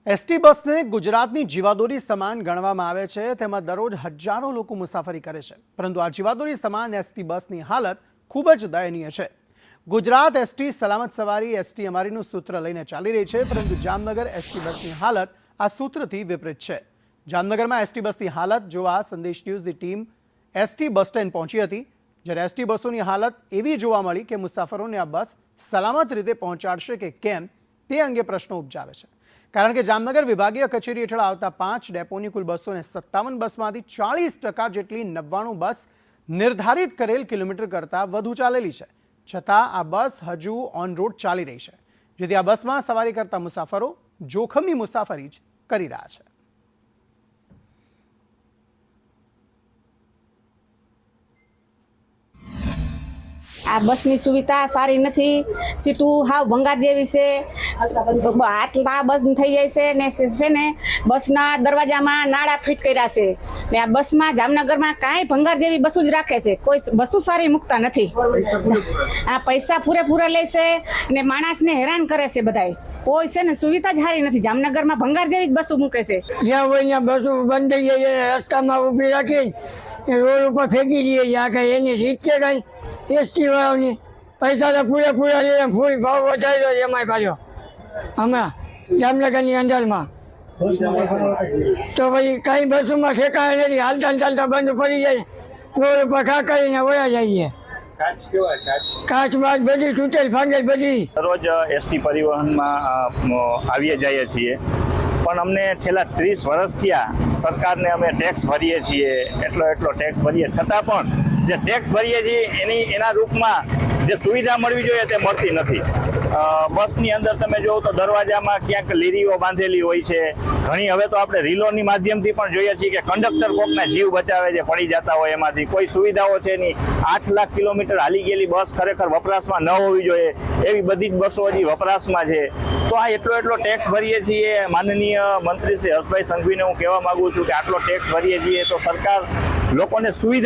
ST બસને ગુજરાતની જીવાદોરી સમાન ગણવામાં આવે છે। તેમાં દરરોજ હજારો લોકો મુસાફરી કરે છે, પરંતુ આ જીવાદોરી સમાન એસટી બસની હાલત ખૂબ જ દયનીય છે। ગુજરાત એસટી સલામત સવારી એસટી અમારીનું સૂત્ર લઈને ચાલી રહી છે, પરંતુ જામનગર એસટી બસની હાલત આ સૂત્રથી વિપરીત છે। જામનગરમાં એસટી બસની હાલત જોવા સંદેશ ન્યૂઝની ટીમ એસટી બસ સ્ટેન્ડ પહોંચી હતી, જ્યારે એસટી બસોની હાલત એવી જોવા મળી કે મુસાફરોને આ બસ સલામત રીતે પહોંચાડશે કે કેમ તે અંગે પ્રશ્નો ઉપજાવે છે। કારણ કે જામનગર વિભાગીય કચેરી હેઠળ આવતા 5 ડેપોની કુલ 257 બસમાંથી 40% જેટલી 99 બસ નિર્ધારિત કરેલ કિલોમીટર કરતાં વધુ ચાલેલી છે, છતાં આ બસ હજુ ઓન રોડ ચાલી રહી છે, જેથી આ બસમાં સવારી કરતા મુસાફરો જોખમી મુસાફરી જ કરી રહ્યા છે। આ બસની સુવિધા સારી નથી, સીટું હાવ ભંગાર જેવી છે, આટલા બસ થઈ જાય છે ને છે ને બસના દરવાજામાં નાળા ફિટ કર્યા છે ને આ બસમાં જામનગરમાં કાંઈ ભંગાર જેવી બસો જ રાખે છે, કોઈ બસો સારી મૂકતા નથી। આ પૈસા પૂરેપૂરા લે છે ને માણસને હેરાન કરે છે બધાય, કોઈ છે ને સુવિધા જ સારી નથી। જામનગરમાં ભંગાર જેવી જ બસો મૂકે છે, જ્યાં હોય ત્યાં બસો બંધ થઈ જાય, રસ્તામાં ઊભી રાખી રોડ ઉપર ફેંકી દઈએ, આ કઈ એની રીત છે કઈ? એસટી વાળાની પૈસા તો પૂરેપૂરા લે, ફૂલ ભાવ વધાર્યો એમાંય પાછો હમણાં જામનગરની અંદરમાં, તો પછી કઈ બસોમાં ઠેકાણે નથી, હાલતા ચાલતા બંધ પડી જાય, રોડ ઉપર ખા કરીને વયા જઈએ, કાચ બાચ બધી તૂટેલ ફાંગેલ બધી। દરરોજ એસટી પરિવહનમાં આવીએ જઈએ છીએ, પણ અમને છેલ્લા 30 વર્ષથી સરકારને અમે ટેક્સ ભરીએ છીએ, એટલો ટેક્સ ભરીએ છતાં પણ જે ટેક્સ ભરીએ છીએ એના રૂપમાં જે સુવિધા મળવી જોઈએ તે મળતી નથી। બસની અંદર તમે જોવો તો દરવાજામાં ક્યાંક લીરીઓ બાંધેલી હોય છે, ઘણી હવે તો આપણે રીલોની માધ્યમથી પણ જોઈએ છીએ કે કંડક્ટર કોકના જીવ બચાવે છે, પડી જતા હોય એમાંથી કોઈ સુવિધાઓ છે નહીં। 8 લાખ કિલોમીટર હાલી ગયેલી બસ ખરેખર વપરાશમાં ન હોવી જોઈએ, એવી બધી જ બસો હજી વપરાશમાં છે। તો આ એટલો ટેક્સ ભરીએ છીએ, માનનીય મંત્રી શ્રી હર્ષભાઈ સંઘવીને હું કહેવા માંગુ છું કે આટલો ટેક્સ ભરીએ છીએ તો સરકાર લોકોને સુવિધા